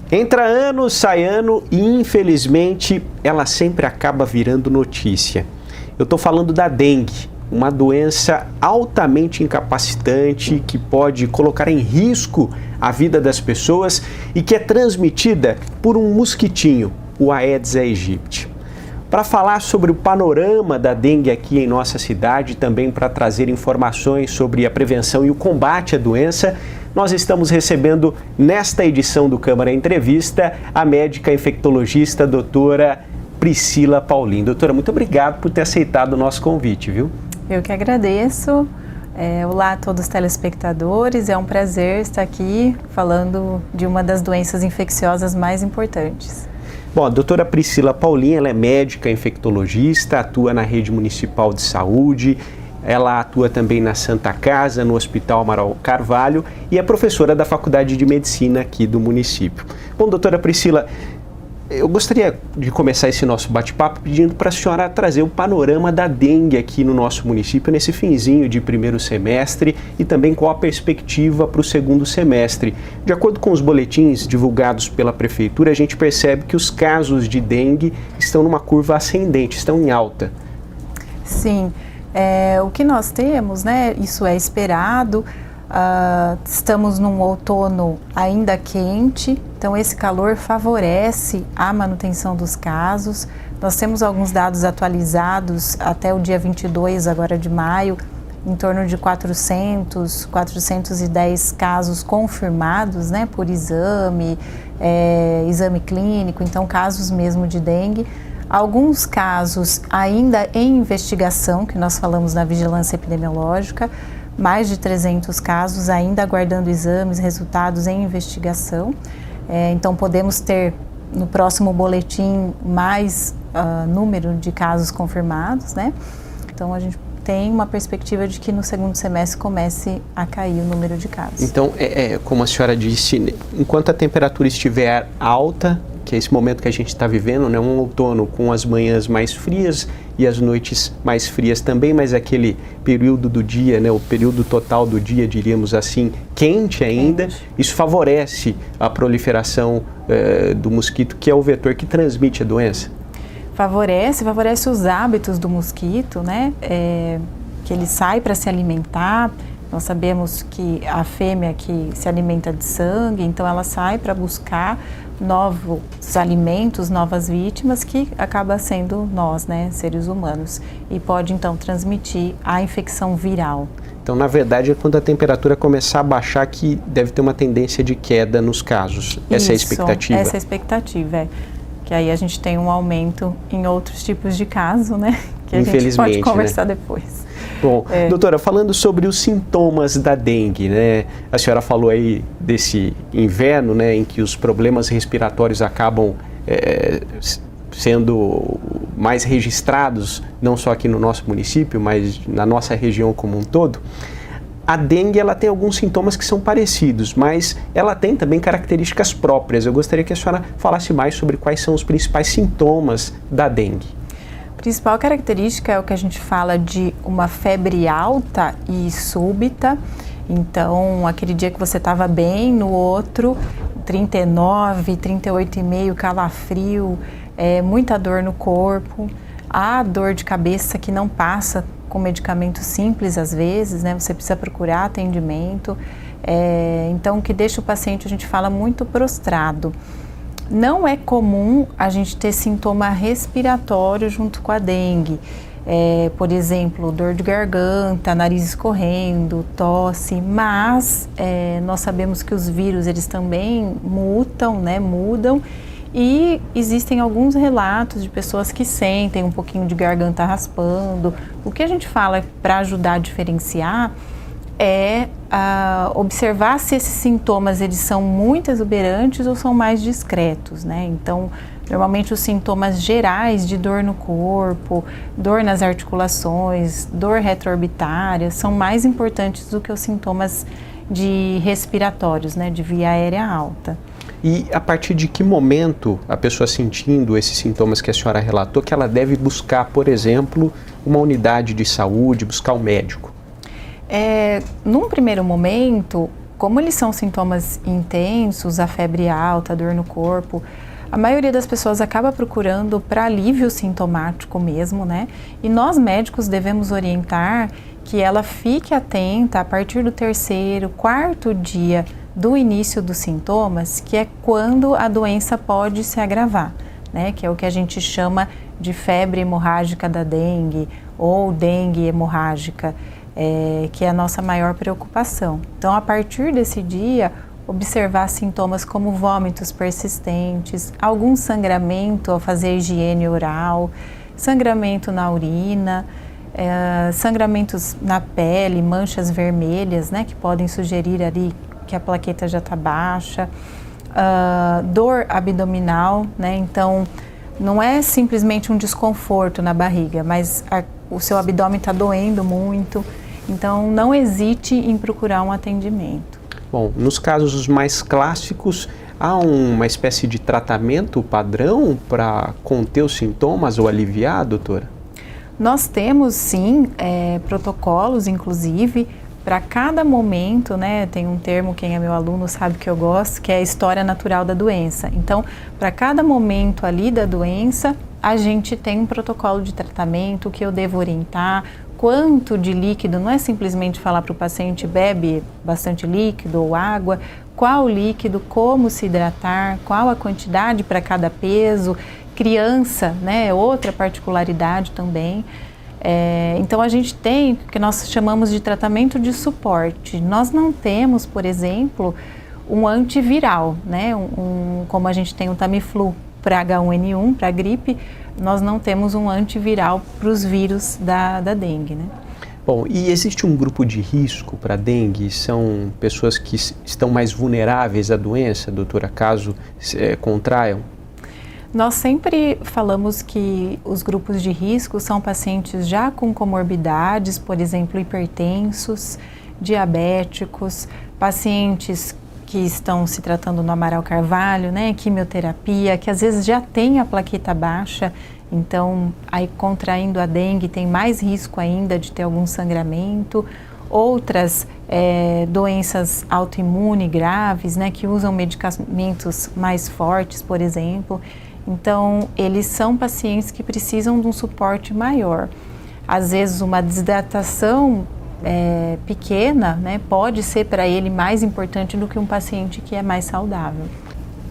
Entra ano, sai ano e infelizmente ela sempre acaba virando notícia. Eu estou falando da dengue, uma doença altamente incapacitante que pode colocar em risco a vida das pessoas e que é transmitida por um mosquitinho, o Aedes aegypti. Para falar sobre o panorama da dengue aqui em nossa cidade, também para trazer informações sobre a prevenção e o combate à doença, nós estamos recebendo nesta edição do Câmara Entrevista a médica infectologista doutora Priscila Paulin. Doutora, muito obrigado por ter aceitado o nosso convite, viu? Eu que agradeço. Olá a todos os telespectadores, é um prazer estar aqui falando de uma das doenças infecciosas mais importantes. Bom, a doutora Priscila Paulin, ela é médica infectologista, atua na rede municipal de saúde, ela atua também na Santa Casa, no Hospital Amaral Carvalho e é professora da Faculdade de Medicina aqui do município. Bom, doutora Priscila, eu gostaria de começar esse nosso bate-papo pedindo para a senhora trazer o panorama da dengue aqui no nosso município nesse finzinho de primeiro semestre e também qual a perspectiva para o segundo semestre. De acordo com os boletins divulgados pela Prefeitura, a gente percebe que os casos de dengue estão numa curva ascendente, estão em alta. Sim, o que nós temos, né, isso é esperado. Estamos num outono ainda quente, então esse calor favorece a manutenção dos casos. Nós temos alguns dados atualizados até o dia 22 agora de maio, em torno de 410 casos confirmados, né, por exame clínico, então casos mesmo de dengue. Alguns casos ainda em investigação, que nós falamos na vigilância epidemiológica, mais de 300 casos ainda aguardando exames, resultados em investigação. Então podemos ter no próximo boletim mais número de casos confirmados, né? Então a gente tem uma perspectiva de que no segundo semestre comece a cair o número de casos. Então, como a senhora disse, enquanto a temperatura estiver alta, que é esse momento que a gente está vivendo, né, um outono com as manhãs mais frias e as noites mais frias também, mas aquele período do dia, né, o período total do dia, diríamos assim, quente ainda, isso favorece a proliferação do mosquito, que é o vetor que transmite a doença? Favorece os hábitos do mosquito, né, que ele sai para se alimentar. Nós sabemos que a fêmea que se alimenta de sangue, então ela sai para buscar novos alimentos, novas vítimas, que acaba sendo nós, né, seres humanos, e pode então transmitir a infecção viral. Então, na verdade, é quando a temperatura começar a baixar que deve ter uma tendência de queda nos casos. Essa é a expectativa? Essa é a expectativa, que aí a gente tem um aumento em outros tipos de caso, né, que a gente pode conversar, né, depois. Bom, doutora, falando sobre os sintomas da dengue, né? A senhora falou aí desse inverno, né, em que os problemas respiratórios acabam sendo mais registrados, não só aqui no nosso município, mas na nossa região como um todo. A dengue, ela tem alguns sintomas que são parecidos, mas ela tem também características próprias. Eu gostaria que a senhora falasse mais sobre quais são os principais sintomas da dengue. A principal característica é o que a gente fala de uma febre alta e súbita. Então, aquele dia que você estava bem, no outro, 39, 38,5, calafrio, muita dor no corpo, a dor de cabeça que não passa com medicamento simples às vezes, né? Você precisa procurar atendimento. Então, o que deixa o paciente, a gente fala, muito prostrado. Não é comum a gente ter sintoma respiratório junto com a dengue. Por exemplo, dor de garganta, nariz escorrendo, tosse, mas nós sabemos que os vírus, eles também mutam, né, mudam, e existem alguns relatos de pessoas que sentem um pouquinho de garganta raspando. O que a gente fala para ajudar a diferenciar é observar se esses sintomas eles são muito exuberantes ou são mais discretos, né? Então, normalmente os sintomas gerais de dor no corpo, dor nas articulações, dor retroorbitária, são mais importantes do que os sintomas de respiratórios, né, de via aérea alta. E a partir de que momento a pessoa sentindo esses sintomas que a senhora relatou, que ela deve buscar, por exemplo, uma unidade de saúde, buscar um médico? Num primeiro momento, como eles são sintomas intensos, a febre alta, a dor no corpo, a maioria das pessoas acaba procurando para alívio sintomático mesmo, né? E nós médicos devemos orientar que ela fique atenta a partir do 3º, 4º dia do início dos sintomas, que é quando a doença pode se agravar, né? Que é o que a gente chama de febre hemorrágica da dengue ou dengue hemorrágica, que é a nossa maior preocupação. Então, a partir desse dia, observar sintomas como vômitos persistentes, algum sangramento ao fazer higiene oral, sangramento na urina, sangramentos na pele, manchas vermelhas, né, que podem sugerir ali que a plaqueta já está baixa, dor abdominal, né, então não é simplesmente um desconforto na barriga, mas o seu abdômen está doendo muito, então não hesite em procurar um atendimento. Bom, nos casos mais clássicos, há uma espécie de tratamento padrão para conter os sintomas ou aliviar, doutora? Nós temos sim protocolos, inclusive, para cada momento, né? Tem um termo, quem é meu aluno sabe que eu gosto, que é a história natural da doença. Então, para cada momento ali da doença, a gente tem um protocolo de tratamento que eu devo orientar, quanto de líquido, não é simplesmente falar para o paciente bebe bastante líquido ou água, qual líquido, como se hidratar, qual a quantidade para cada peso, criança, né, outra particularidade também. Então a gente tem o que nós chamamos de tratamento de suporte. Nós não temos, por exemplo, um antiviral, né, como a gente tem o Tamiflu para H1N1, para gripe, nós não temos um antiviral para os vírus da dengue, né? Bom, e existe um grupo de risco para a dengue? São pessoas que estão mais vulneráveis à doença, doutora, caso contraiam? Nós sempre falamos que os grupos de risco são pacientes já com comorbidades, por exemplo, hipertensos, diabéticos, pacientes que estão se tratando no Amaral Carvalho, né, quimioterapia, que às vezes já tem a plaqueta baixa, então aí contraindo a dengue tem mais risco ainda de ter algum sangramento. Outras doenças autoimunes graves, né, que usam medicamentos mais fortes, por exemplo. Então, eles são pacientes que precisam de um suporte maior. Às vezes, uma desidratação pequena, né, pode ser para ele mais importante do que um paciente que é mais saudável.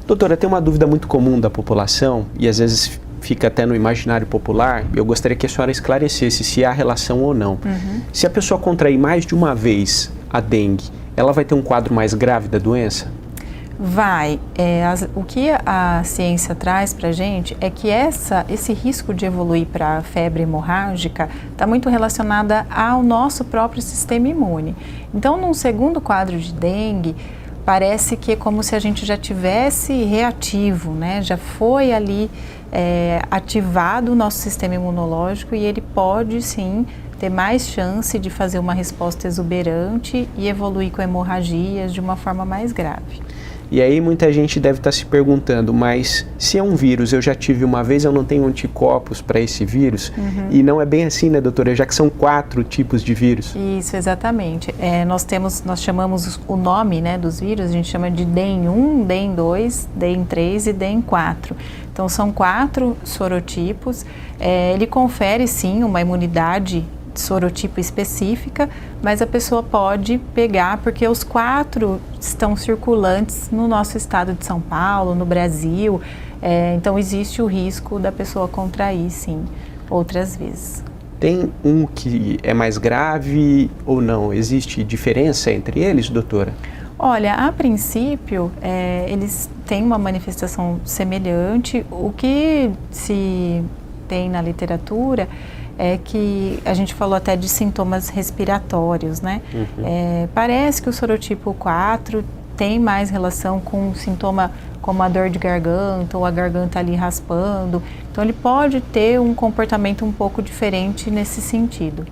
Doutora, tem uma dúvida muito comum da população e às vezes fica até no imaginário popular. Eu gostaria que a senhora esclarecesse se há relação ou não. Se a pessoa contrair mais de uma vez a dengue, ela vai ter um quadro mais grave da doença? Vai. O que a ciência traz para a gente é que esse risco de evoluir para a febre hemorrágica está muito relacionada ao nosso próprio sistema imune. Então, num segundo quadro de dengue, parece que é como se a gente já tivesse reativo, né? Já foi ali ativado o nosso sistema imunológico e ele pode sim ter mais chance de fazer uma resposta exuberante e evoluir com hemorragias de uma forma mais grave. E aí muita gente deve estar se perguntando, mas se é um vírus, eu já tive uma vez, eu não tenho anticorpos para esse vírus? E não é bem assim, né, doutora? Já que são 4 tipos de vírus. Isso, exatamente. Nós chamamos o nome, né, dos vírus, a gente chama de DEN1, DEN2, DEN3 e DEN4. Então são 4 sorotipos. Ele confere sim uma imunidade sorotipo específica, mas a pessoa pode pegar porque os 4 estão circulantes no nosso estado de São Paulo, no Brasil, então existe o risco da pessoa contrair, sim, outras vezes. Tem um que é mais grave ou não? Existe diferença entre eles, doutora? Olha, a princípio, eles têm uma manifestação semelhante. O que se tem na literatura é que a gente falou até de sintomas respiratórios, né? Parece que o sorotipo 4 tem mais relação com um sintoma como a dor de garganta ou a garganta ali raspando. Então ele pode ter um comportamento um pouco diferente nesse sentido.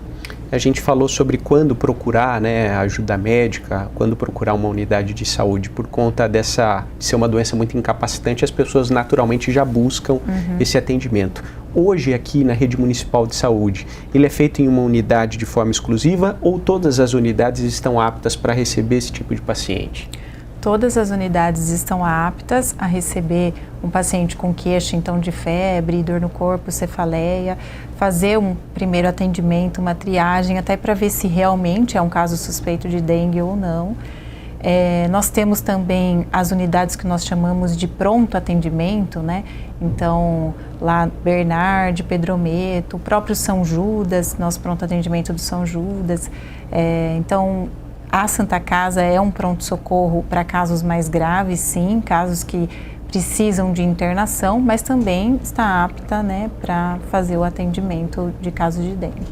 A gente falou sobre quando procurar, né, ajuda médica, quando procurar uma unidade de saúde. Por conta de ser uma doença muito incapacitante, as pessoas naturalmente já buscam esse atendimento. hoje aqui na rede municipal de saúde, ele é feito em uma unidade de forma exclusiva ou todas as unidades estão aptas para receber esse tipo de paciente? Todas as unidades estão aptas a receber um paciente com queixa, então, de febre, dor no corpo, cefaleia, fazer um primeiro atendimento, uma triagem, até para ver se realmente é um caso suspeito de dengue ou não. Nós temos também as unidades que nós chamamos de pronto atendimento, né? Então, lá Bernard, Pedrometo, o próprio São Judas, nosso pronto atendimento do São Judas. Então, a Santa Casa é um pronto-socorro para casos mais graves, sim, casos que precisam de internação, mas também está apta, né, para fazer o atendimento de casos de dengue.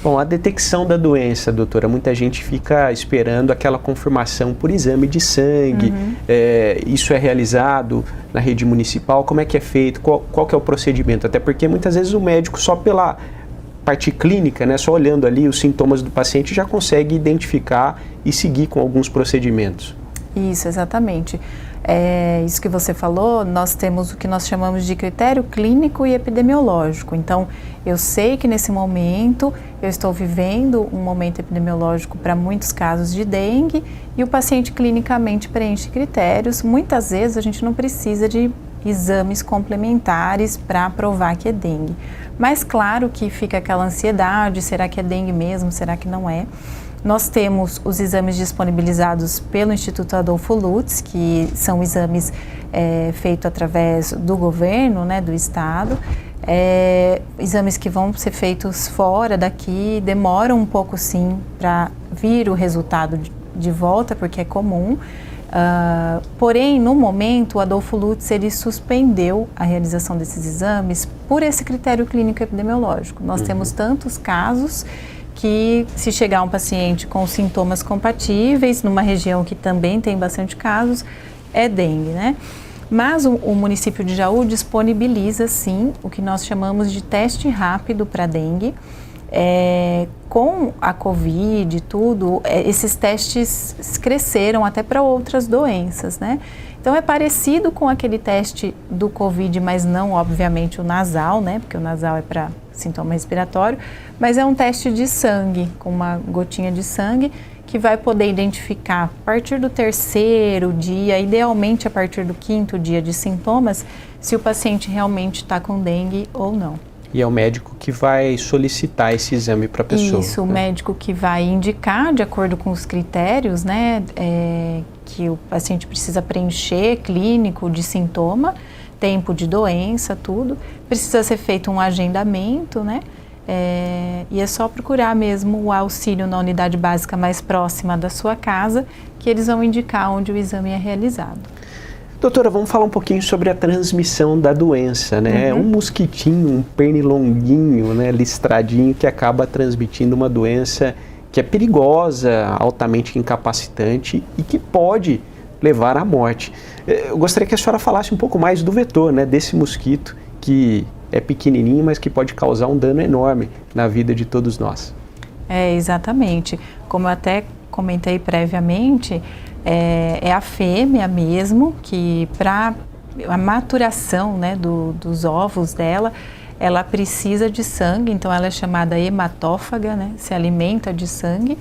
Bom, a detecção da doença, doutora, muita gente fica esperando aquela confirmação por exame de sangue. Isso é realizado na rede municipal? Como é que é feito? Qual que é o procedimento? Até porque muitas vezes o médico só pela parte clínica, né, só olhando ali os sintomas do paciente já consegue identificar e seguir com alguns procedimentos. Isso, exatamente. Isso que você falou, nós temos o que nós chamamos de critério clínico e epidemiológico. Então, eu sei que nesse momento eu estou vivendo um momento epidemiológico para muitos casos de dengue e o paciente clinicamente preenche critérios. Muitas vezes a gente não precisa de exames complementares para provar que é dengue. Mas claro que fica aquela ansiedade, será que é dengue mesmo, será que não é? Nós temos os exames disponibilizados pelo Instituto Adolfo Lutz, que são exames feitos através do governo, né, do estado, exames que vão ser feitos fora daqui, demoram um pouco sim para vir o resultado de volta, porque é comum. Porém, no momento, o Adolfo Lutz ele suspendeu a realização desses exames por esse critério clínico epidemiológico. Nós temos tantos casos que se chegar um paciente com sintomas compatíveis, numa região que também tem bastante casos, é dengue, né? Mas o município de Jaú disponibiliza, sim, o que nós chamamos de teste rápido para dengue. Com a Covid e tudo, esses testes cresceram até para outras doenças, né? Então é parecido com aquele teste do Covid, mas não, obviamente, o nasal, né? Porque o nasal é para sintoma respiratório, mas é um teste de sangue, com uma gotinha de sangue, que vai poder identificar a partir do 3º dia, idealmente a partir do 5º dia de sintomas, se o paciente realmente está com dengue ou não. E é o médico que vai solicitar esse exame para a pessoa. Isso, né? O médico que vai indicar, de acordo com os critérios, né, que o paciente precisa preencher, clínico, de sintoma, tempo de doença, tudo. Precisa ser feito um agendamento, né? E é só procurar mesmo o auxílio na unidade básica mais próxima da sua casa, que eles vão indicar onde o exame é realizado. Doutora, vamos falar um pouquinho sobre a transmissão da doença, né? Um mosquitinho, um pernilonguinho, né, listradinho, que acaba transmitindo uma doença que é perigosa, altamente incapacitante e que pode levar à morte. Eu gostaria que a senhora falasse um pouco mais do vetor, né, desse mosquito que é pequenininho, mas que pode causar um dano enorme na vida de todos nós. Exatamente. Como eu até comentei previamente, é a fêmea mesmo, que para a maturação, né, dos ovos dela, ela precisa de sangue, então ela é chamada hematófaga, né, se alimenta de sangue.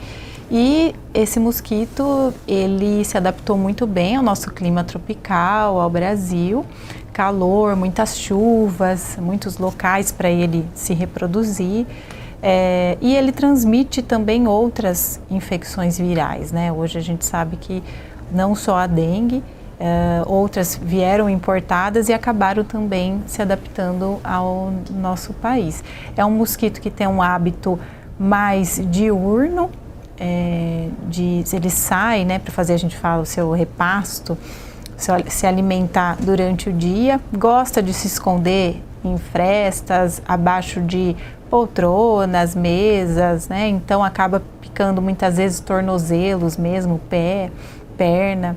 E esse mosquito, ele se adaptou muito bem ao nosso clima tropical, ao Brasil, calor, muitas chuvas, muitos locais para ele se reproduzir. E ele transmite também outras infecções virais, né? Hoje a gente sabe que não só a dengue, outras vieram importadas e acabaram também se adaptando ao nosso país. É um mosquito que tem um hábito mais diurno, ele sai, né, para fazer, a gente fala, o seu repasto, se alimentar durante o dia, gosta de se esconder em frestas, abaixo de poltronas, mesas, né? Então acaba picando muitas vezes tornozelos mesmo, pé, perna.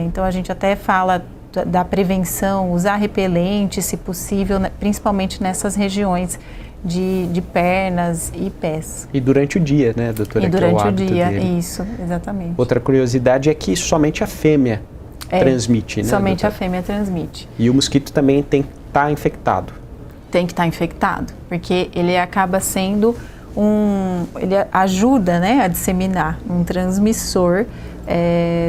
Então a gente até fala da prevenção, usar repelente se possível, principalmente nessas regiões de pernas e pés. E durante o dia, né, doutora? E durante o dia, dele. isso, exatamente. Outra curiosidade é que somente a fêmea transmite, né? Somente doutora? a fêmea transmite. E o mosquito também tem que estar infectado. tem que estar infectado, porque ele acaba sendo ele ajuda, né, a disseminar um transmissor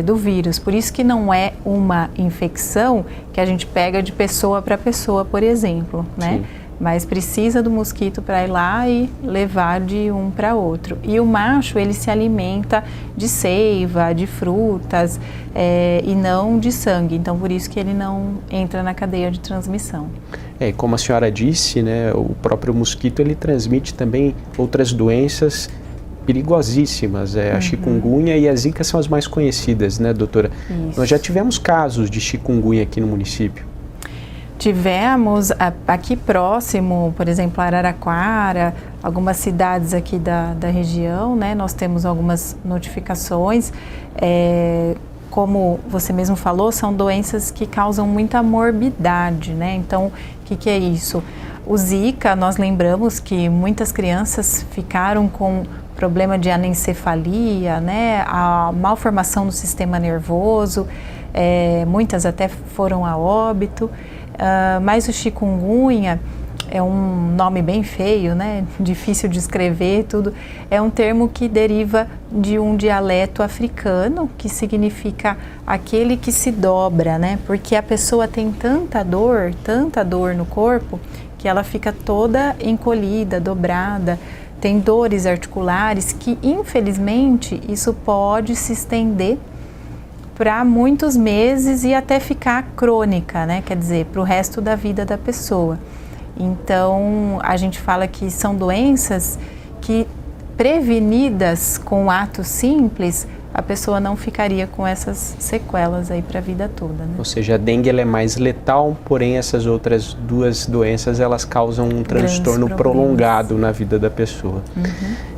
do vírus. Por isso que não é uma infecção que a gente pega de pessoa para pessoa, por exemplo, né? Sim. Mas precisa do mosquito para ir lá e levar de um para outro. E o macho, ele se alimenta de seiva, de frutas e não de sangue. Então, por isso que ele não entra na cadeia de transmissão. Como a senhora disse, né, o próprio mosquito, ele transmite também outras doenças perigosíssimas. A chikungunya e a zika são as mais conhecidas, né, doutora? Isso. Nós já tivemos casos de chikungunya aqui no município. Tivemos aqui próximo, por exemplo, Araraquara, algumas cidades aqui da região, né? Nós temos algumas notificações. Como você mesmo falou, são doenças que causam muita morbidade, né? Então, o que é isso? O Zika, nós lembramos que muitas crianças ficaram com problema de anencefalia, né? A malformação do sistema nervoso, muitas até foram a óbito. Mas o chikungunya é um nome bem feio, né? Difícil de escrever, tudo. É um termo que deriva de um dialeto africano, que significa aquele que se dobra, né? Porque a pessoa tem tanta dor no corpo, que ela fica toda encolhida, dobrada, tem dores articulares que, infelizmente, isso pode se estender para muitos meses e até ficar crônica, né? Quer dizer, para o resto da vida da pessoa. Então, a gente fala que são doenças que, prevenidas com atos simples, a pessoa não ficaria com essas sequelas aí para a vida toda, né? Ou seja, a dengue ela é mais letal, porém essas outras duas doenças elas causam um transtorno prolongado na vida da pessoa.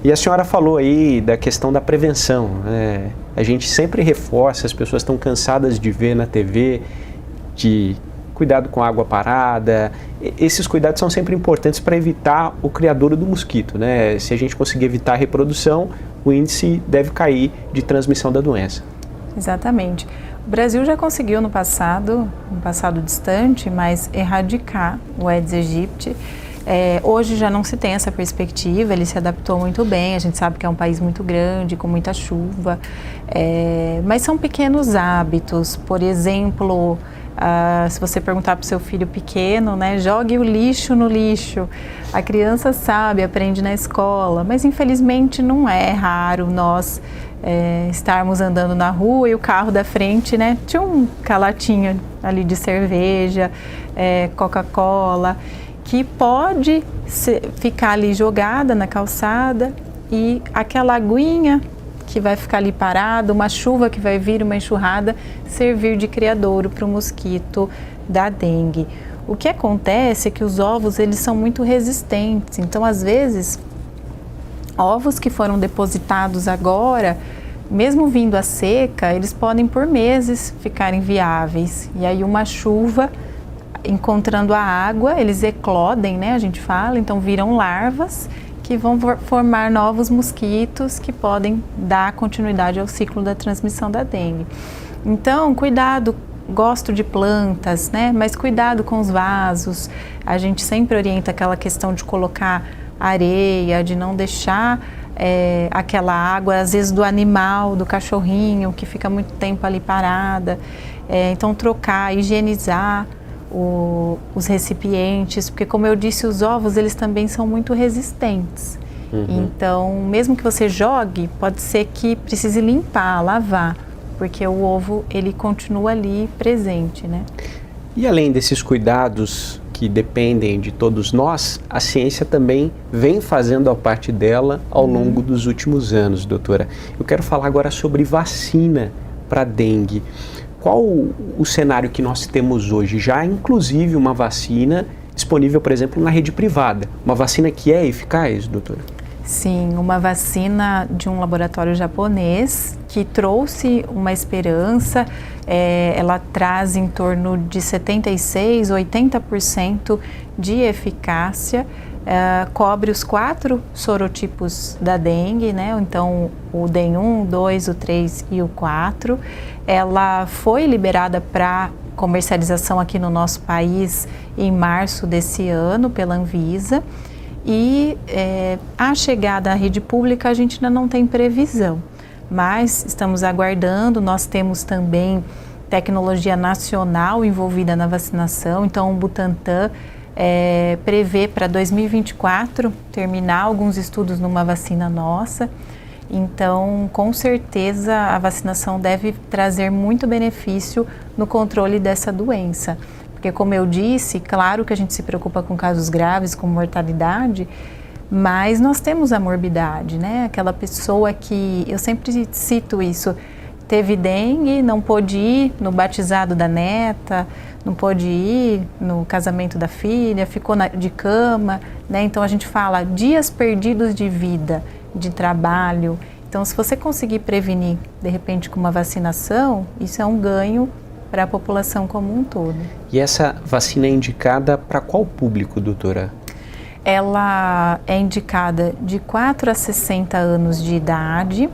E a senhora falou aí da questão da prevenção, né? A gente sempre reforça, as pessoas estão cansadas de ver na TV, de cuidado com água parada. Esses cuidados são sempre importantes para evitar o criadouro do mosquito, né? Se a gente conseguir evitar a reprodução, o índice deve cair de transmissão da doença. Exatamente. O Brasil já conseguiu no passado distante, mas erradicar o Aedes aegypti. Hoje já não se tem essa perspectiva, ele se adaptou muito bem, a gente sabe que é um país muito grande, com muita chuva, mas são pequenos hábitos. Por exemplo, se você perguntar para o seu filho pequeno, né, jogue o lixo no lixo. A criança sabe, aprende na escola, mas infelizmente não é raro nós estarmos andando na rua e o carro da frente, né, tinha uma latinha ali de cerveja, Coca-Cola, que pode ficar ali jogada na calçada e aquela aguinha que vai ficar ali parada, uma chuva que vai vir, uma enxurrada, servir de criadouro para o mosquito da dengue. O que acontece é que os ovos, eles são muito resistentes, então às vezes ovos que foram depositados agora, mesmo vindo a seca, eles podem por meses ficarem viáveis. E aí uma chuva, encontrando a água, eles eclodem, né, a gente fala, então viram larvas que vão formar novos mosquitos que podem dar continuidade ao ciclo da transmissão da dengue. Então, cuidado, gosto de plantas, né, mas cuidado com os vasos. A gente sempre orienta aquela questão de colocar areia, de não deixar aquela água, às vezes do animal, do cachorrinho, que fica muito tempo ali parada. Então, trocar, higienizar os recipientes, porque como eu disse, os ovos eles também são muito resistentes. Então, mesmo que você jogue, pode ser que precise limpar, lavar, porque o ovo ele continua ali presente, né? E além desses cuidados que dependem de todos nós, a ciência também vem fazendo a parte dela ao longo dos últimos anos, doutora. Eu quero falar agora sobre vacina para dengue. Qual o cenário que nós temos hoje? Já há, inclusive, uma vacina disponível, por exemplo, na rede privada. Uma vacina que é eficaz, doutora? Sim, uma vacina de um laboratório japonês que trouxe uma esperança. Ela traz em torno de 76%, 80% de eficácia. Cobre os 4 sorotipos da dengue, né? Então o DEN 1, o 2, o 3 e o 4. Ela foi liberada para comercialização aqui no nosso país em março desse ano pela Anvisa. E a chegada à rede pública a gente ainda não tem previsão, mas estamos aguardando. Nós temos também tecnologia nacional envolvida na vacinação, então o Butantan prevê para 2024 terminar alguns estudos numa vacina nossa. Então, com certeza, a vacinação deve trazer muito benefício no controle dessa doença. Porque, como eu disse, claro que a gente se preocupa com casos graves, com mortalidade, mas nós temos a morbidade, né? Aquela pessoa que, eu sempre cito isso, teve dengue, não pôde ir no batizado da neta, não pôde ir no casamento da filha, ficou de cama, né? Então a gente fala dias perdidos de vida, de trabalho. Então, se você conseguir prevenir, de repente, com uma vacinação, isso é um ganho para a população como um todo. E essa vacina é indicada para qual público, doutora? Ela é indicada de 4 a 60 anos de idade.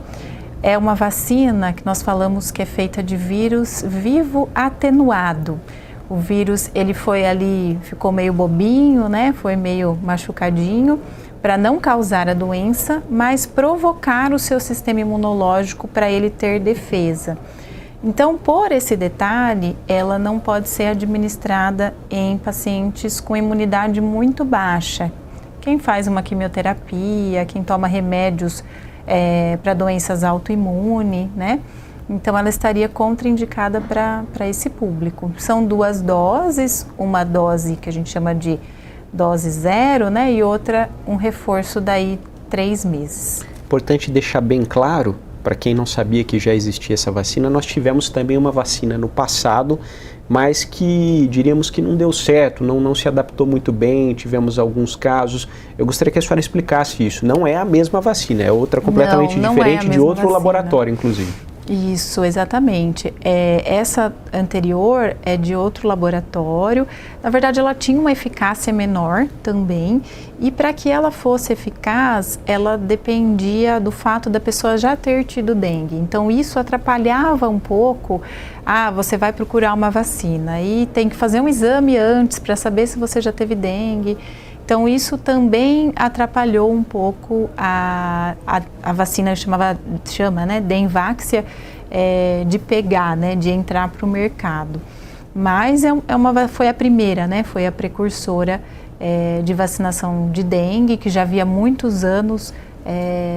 É uma vacina que nós falamos que é feita de vírus vivo atenuado. O vírus, ele foi ali, ficou meio bobinho, né? Foi meio machucadinho, para não causar a doença, mas provocar o seu sistema imunológico para ele ter defesa. Então, por esse detalhe, ela não pode ser administrada em pacientes com imunidade muito baixa. Quem faz uma quimioterapia, quem toma remédios para doenças autoimunes, né? Então, ela estaria contraindicada para esse público. São 2 doses, uma dose que a gente chama de dose 0, né? E outra, um reforço daí 3 meses. Importante deixar bem claro, para quem não sabia que já existia essa vacina, nós tivemos também uma vacina no passado, mas que diríamos que não deu certo, não se adaptou muito bem, tivemos alguns casos. Eu gostaria que a senhora explicasse isso. Não é a mesma vacina, é outra completamente diferente, de outro laboratório, inclusive. Isso, exatamente. Essa anterior é de outro laboratório. Na verdade, ela tinha uma eficácia menor também. E para que ela fosse eficaz, ela dependia do fato da pessoa já ter tido dengue. Então, isso atrapalhava um pouco. Você vai procurar uma vacina e tem que fazer um exame antes para saber se você já teve dengue. Então, isso também atrapalhou um pouco a vacina, chama, né, Denvaxia, de pegar, né, de entrar para o mercado. Mas foi a primeira, né, foi a precursora de vacinação de dengue, que já havia muitos anos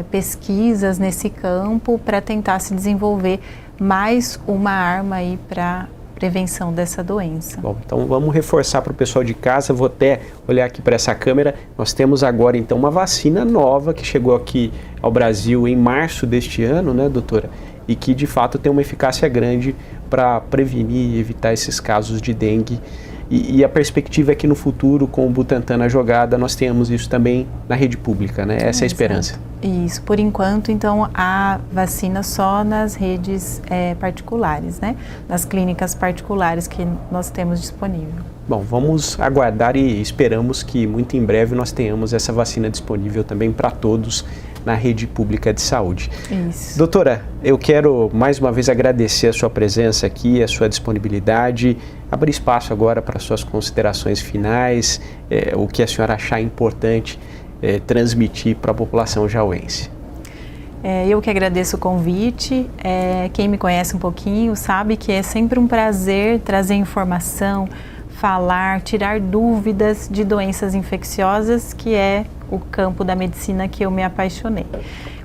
pesquisas nesse campo para tentar se desenvolver mais uma arma aí para prevenção dessa doença. Bom, então vamos reforçar para o pessoal de casa, vou até olhar aqui para essa câmera. Nós temos agora então uma vacina nova que chegou aqui ao Brasil em março deste ano, né, doutora? E que de fato tem uma eficácia grande para prevenir e evitar esses casos de dengue. E a perspectiva é que no futuro, com o Butantan na jogada, nós tenhamos isso também na rede pública, né? Essa é a esperança. Isso, por enquanto, então, a vacina só nas redes particulares, né? Nas clínicas particulares que nós temos disponível. Bom, vamos aguardar e esperamos que muito em breve nós tenhamos essa vacina disponível também para todos na rede pública de saúde. Isso. Doutora, eu quero mais uma vez agradecer a sua presença aqui, a sua disponibilidade, abrir espaço agora para suas considerações finais, o que a senhora achar importante transmitir para a população jauense. Eu que agradeço o convite. Quem me conhece um pouquinho sabe que é sempre um prazer trazer informação, falar, tirar dúvidas de doenças infecciosas, que é o campo da medicina que eu me apaixonei.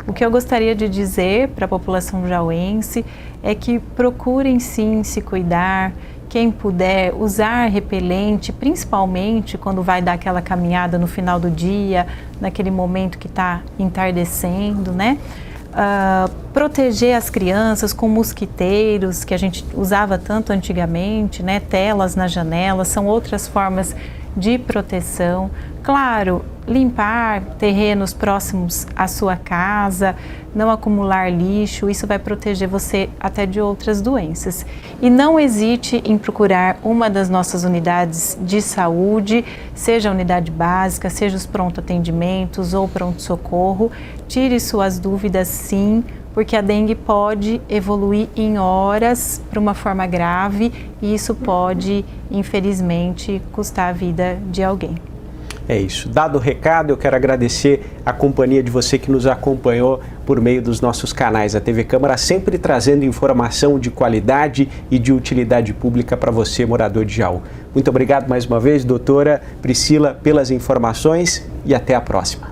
O que eu gostaria de dizer para a população jauense é que procurem sim se cuidar, quem puder usar repelente, principalmente quando vai dar aquela caminhada no final do dia, naquele momento que está entardecendo, né? Proteger as crianças com mosquiteiros, que a gente usava tanto antigamente, né? Telas nas janelas, são outras formas de proteção. Claro, limpar terrenos próximos à sua casa, não acumular lixo, isso vai proteger você até de outras doenças. E não hesite em procurar uma das nossas unidades de saúde, seja a unidade básica, seja os pronto-atendimentos ou pronto-socorro. Tire suas dúvidas sim, porque a dengue pode evoluir em horas para uma forma grave e isso pode, infelizmente, custar a vida de alguém. É isso. Dado o recado, eu quero agradecer a companhia de você que nos acompanhou por meio dos nossos canais. A TV Câmara sempre trazendo informação de qualidade e de utilidade pública para você, morador de Jaú. Muito obrigado mais uma vez, doutora Priscila, pelas informações e até a próxima.